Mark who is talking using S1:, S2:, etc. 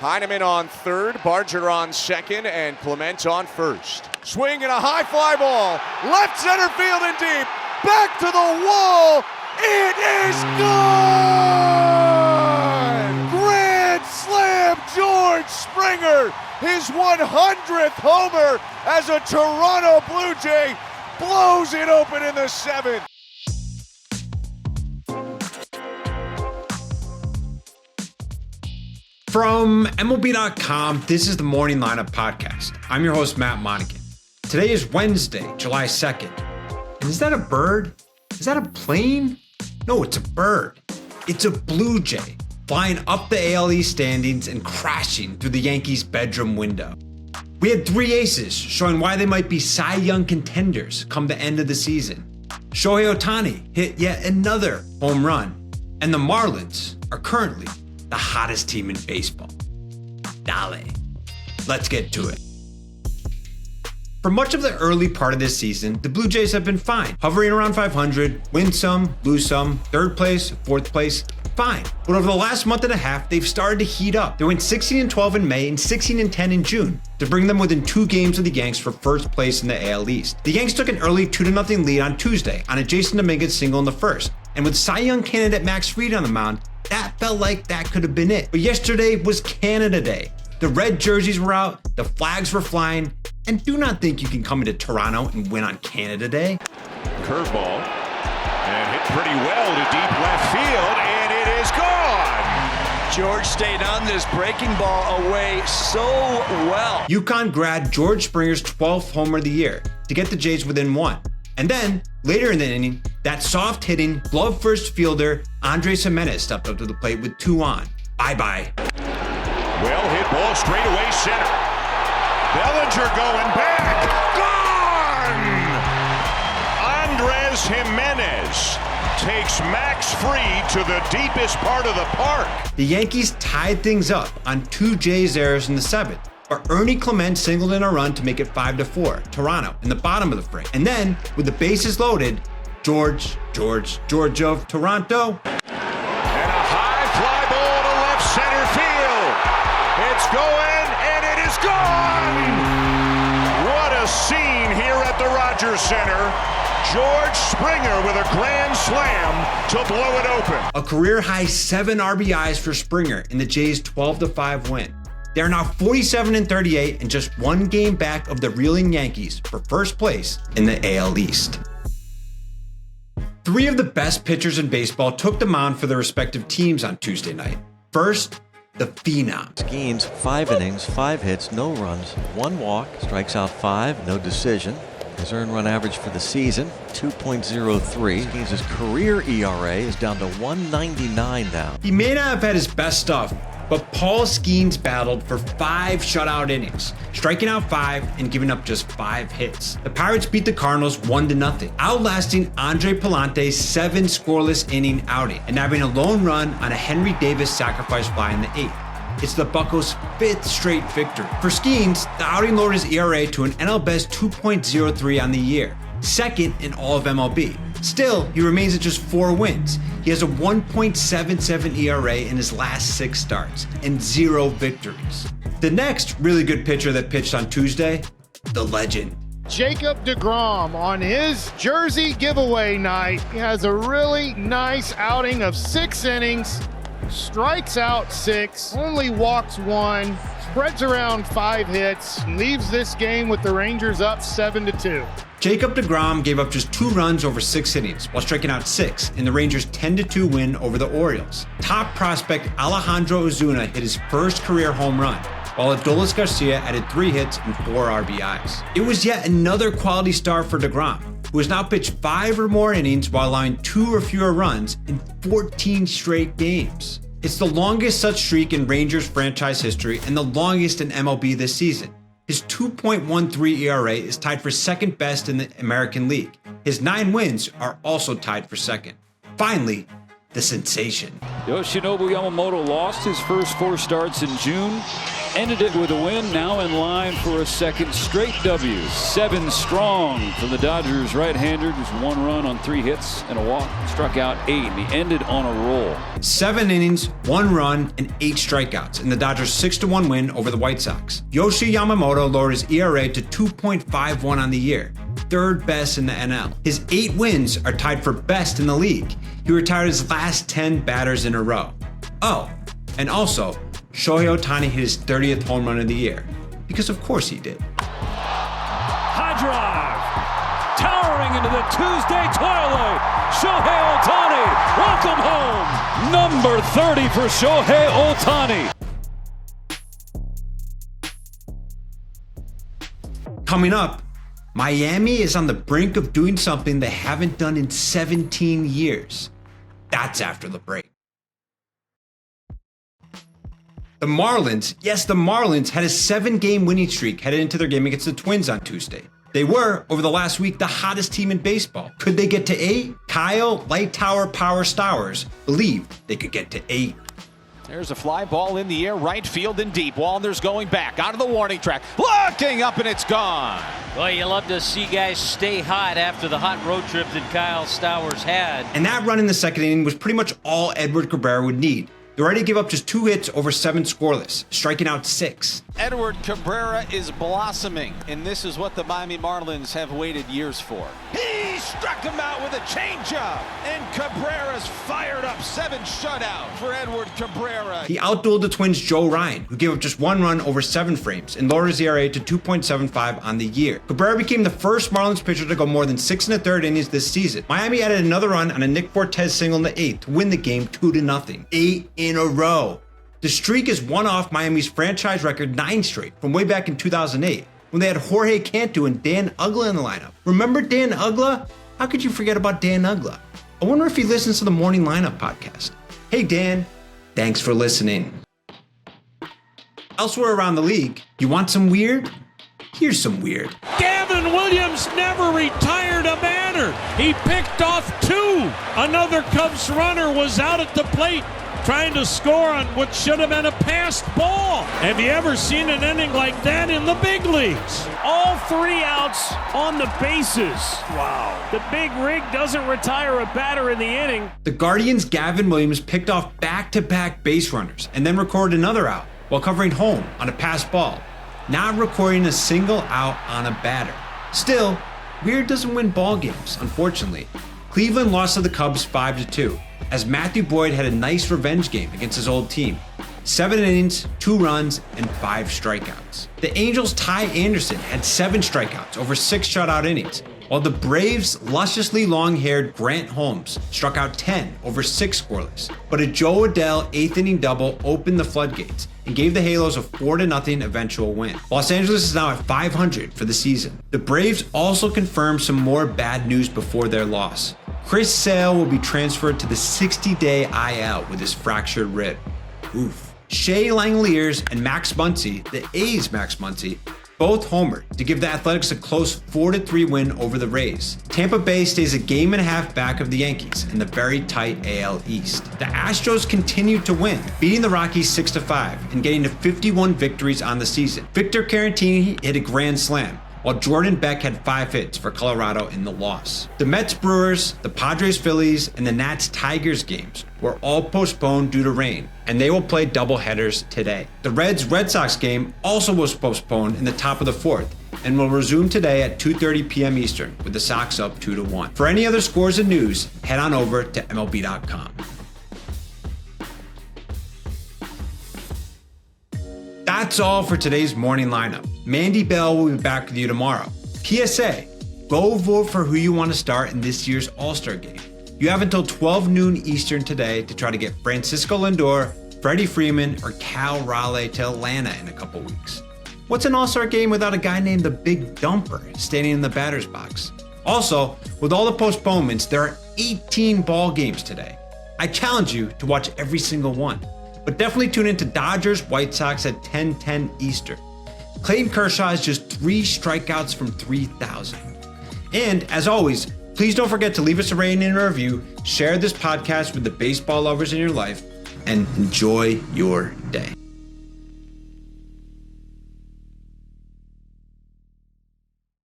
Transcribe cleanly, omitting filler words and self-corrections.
S1: Heineman on third, Barger on second, and Clement on first. Swing and a high fly ball. Left center field and deep. Back to the wall. It is gone! Grand slam, George Springer. His 100th homer as a Toronto Blue Jay blows it open in the seventh.
S2: From MLB.com, this is the Morning Lineup Podcast. I'm your host, Matt Monaghan. Today is Wednesday, July 2nd. And is that a bird? Is that a plane? No, it's a bird. It's a Blue Jay flying up the AL East standings and crashing through the Yankees' bedroom window. We had three aces showing why they might be Cy Young contenders come the end of the season. Shohei Ohtani hit yet another home run, and the Marlins are currently the hottest team in baseball. Dale. Let's get to it. For much of the early part of this season, the Blue Jays have been fine, hovering around 500, win some, lose some, third place, fourth place, fine. But over the last month and a half, they've started to heat up. They went 16-12 in May and 16-10 in June to bring them within 2 games of the Yanks for first place in the AL East. The Yanks took an early 2-0 lead on Tuesday on a Jason Dominguez single in the first. And with Cy Young candidate Max Fried on the mound, that felt like that could have been it. But yesterday was Canada Day. The red jerseys were out, the flags were flying, and do not think you can come into Toronto and win on Canada Day.
S3: Curveball, and hit pretty well to deep left field, and it is gone!
S4: George stayed on this breaking ball away so well.
S2: UConn grad George Springer's 12th homer of the year to get the Jays within 1. And then, later in the inning, that soft-hitting, glove-first fielder Andres Jimenez stepped up to the plate with 2 on. Bye-bye.
S3: Well hit ball straight away center. Bellinger going back. Gone! Andres Jimenez takes Max Fried to the deepest part of the park.
S2: The Yankees tied things up on 2 Jays errors in the 7th. But Ernie Clement singled in a run to make it 5-4, Toronto, in the bottom of the frame. And then, with the bases loaded, George of Toronto.
S3: And a high fly ball to left center field. It's going, and it is gone! What a scene here at the Rogers Center. George Springer with a grand slam to blow it open.
S2: A career-high 7 RBIs for Springer in the Jays' 12-5 win. They are now 47-38 and just 1 game back of the reeling Yankees for first place in the AL East. 3 of the best pitchers in baseball took the mound for their respective teams on Tuesday night. First, the Phenom.
S5: Skeens, 5 innings, 5 hits, no runs, 1 walk, strikes out 5, no decision. His earned run average for the season, 2.03. Skeens' career ERA is down to 1.99 now.
S2: He may not have had his best stuff, but Paul Skeens battled for 5 shutout innings, striking out 5 and giving up just 5 hits. The Pirates beat the Cardinals 1-0, outlasting Andre Palante's 7 scoreless inning outing and having a lone run on a Henry Davis sacrifice fly in the 8th. It's the Buccos' 5th straight victory. For Skeens, the outing lowered his ERA to an NL Best 2.03 on the year, second in all of MLB. Still, he remains at just 4 wins. He has a 1.77 ERA in his last 6 starts and 0 victories. The next really good pitcher that pitched on Tuesday, the legend.
S6: Jacob deGrom on his jersey giveaway night. He has a really nice outing of 6 innings, strikes out 6, only walks 1, spreads around 5 hits, leaves this game with the Rangers up 7-2.
S2: Jacob deGrom gave up just 2 runs over 6 innings while striking out 6 in the Rangers' 10-2 win over the Orioles. Top prospect Alejandro Ozuna hit his first career home run, while Adolis Garcia added 3 hits and 4 RBIs. It was yet another quality start for deGrom, who has now pitched 5 or more innings while allowing 2 or fewer runs in 14 straight games. It's the longest such streak in Rangers franchise history and the longest in MLB this season. His 2.13 ERA is tied for second best in the American League. His 9 wins are also tied for second. Finally, the sensation.
S7: Yoshinobu Yamamoto lost his first 4 starts in June, ended it with a win, now in line for a second straight W. 7 strong from the Dodgers right-hander, just 1 run on 3 hits and a walk, struck out 8, and he ended on a roll.
S2: 7 innings, 1 run, and 8 strikeouts in the Dodgers' 6-1 win over the White Sox. Yoshi Yamamoto lowered his ERA to 2.51 on the year, 3rd best in the NL. His 8 wins are tied for best in the league. He retired his last 10 batters in a row. Oh, and also, Shohei Ohtani hit his 30th home run of the year. Because of course he did.
S7: High drive, towering into the Tuesday twilight. Shohei Ohtani, welcome home. Number 30 for Shohei Ohtani.
S2: Coming up, Miami is on the brink of doing something they haven't done in 17 years. That's after the break. The Marlins, yes, the Marlins had a 7-game winning streak headed into their game against the Twins on Tuesday. They were, over the last week, the hottest team in baseball. Could they get to 8? Kyle Light Tower Power Stowers believed they could get to 8.
S8: There's a fly ball in the air, right field and deep. Wallner's going back, out of the warning track, looking up and it's gone.
S9: Well, you love to see guys stay hot after the hot road trip that Kyle Stowers had.
S2: And that run in the second inning was pretty much all Edward Cabrera would need. They already gave up just 2 hits over 7 scoreless, striking out 6.
S8: Edward Cabrera is blossoming, and this is what the Miami Marlins have waited years for. He struck him out with a changeup, and Cabrera's fired up. 7 shutout for Edward Cabrera.
S2: He outdueled the Twins' Joe Ryan, who gave up just 1 run over 7 frames and lowered his ERA to 2.75 on the year. Cabrera became the first Marlins pitcher to go more than 6 1/3 innings this season. Miami added another run on a Nick Fortes single in the 8th to win the game 2-0. 8 in a row. The streak is one off Miami's franchise record 9 straight from way back in 2008 when they had Jorge Cantu and Dan Uggla in the lineup. Remember Dan Uggla? How could you forget about Dan Uggla? I wonder if he listens to the Morning Lineup podcast. Hey Dan, thanks for listening. Elsewhere around the league, you want some weird? Here's some weird.
S10: Gavin Williams never retired a batter. He picked off 2. Another Cubs runner was out at the plate trying to score on what should have been a passed ball. Have you ever seen an inning like that in the big leagues? All 3 outs on the bases. Wow. The big rig doesn't retire a batter in the inning.
S2: The Guardians' Gavin Williams picked off back-to-back base runners and then recorded another out while covering home on a passed ball, not recording a single out on a batter. Still, weird doesn't win ball games, unfortunately. Cleveland lost to the Cubs 5-2. as Matthew Boyd had a nice revenge game against his old team. 7 innings, 2 runs, and 5 strikeouts. The Angels' Ty Anderson had 7 strikeouts over 6 shutout innings, while the Braves' lusciously long-haired Grant Holmes struck out 10 over 6 scoreless. But a Joe Adell 8th inning double opened the floodgates and gave the Halos a 4-0 eventual win. Los Angeles is now at 500 for the season. The Braves also confirmed some more bad news before their loss. Chris Sale will be transferred to the 60-day IL with his fractured rib. Oof. Shea Langeliers and Max Muncy, the A's Max Muncy, both homered to give the Athletics a close 4-3 win over the Rays. Tampa Bay stays a game and a half back of the Yankees in the very tight AL East. The Astros continued to win, beating the Rockies 6-5 and getting to 51 victories on the season. Victor Caratini hit a grand slam, while Jordan Beck had 5 hits for Colorado in the loss. The Mets-Brewers, the Padres-Phillies, and the Nats-Tigers games were all postponed due to rain, and they will play doubleheaders today. The Reds-Red Sox game also was postponed in the top of the 4th, and will resume today at 2:30 p.m. Eastern, with the Sox up 2-1. For any other scores and news, head on over to MLB.com. That's all for today's morning lineup. Mandy Bell will be back with you tomorrow. PSA, go vote for who you want to start in this year's All-Star game. You have until 12 noon Eastern today to try to get Francisco Lindor, Freddie Freeman, or Cal Raleigh to Atlanta in a couple weeks. What's an All-Star game without a guy named the Big Dumper standing in the batter's box? Also, with all the postponements, there are 18 ball games today. I challenge you to watch every single one. But definitely tune into Dodgers White Sox at 10:10 Eastern. Clayton Kershaw has just 3 strikeouts from 3,000. And as always, Please don't forget to leave us a rating and a review, share this podcast with the baseball lovers in your life, and enjoy your day.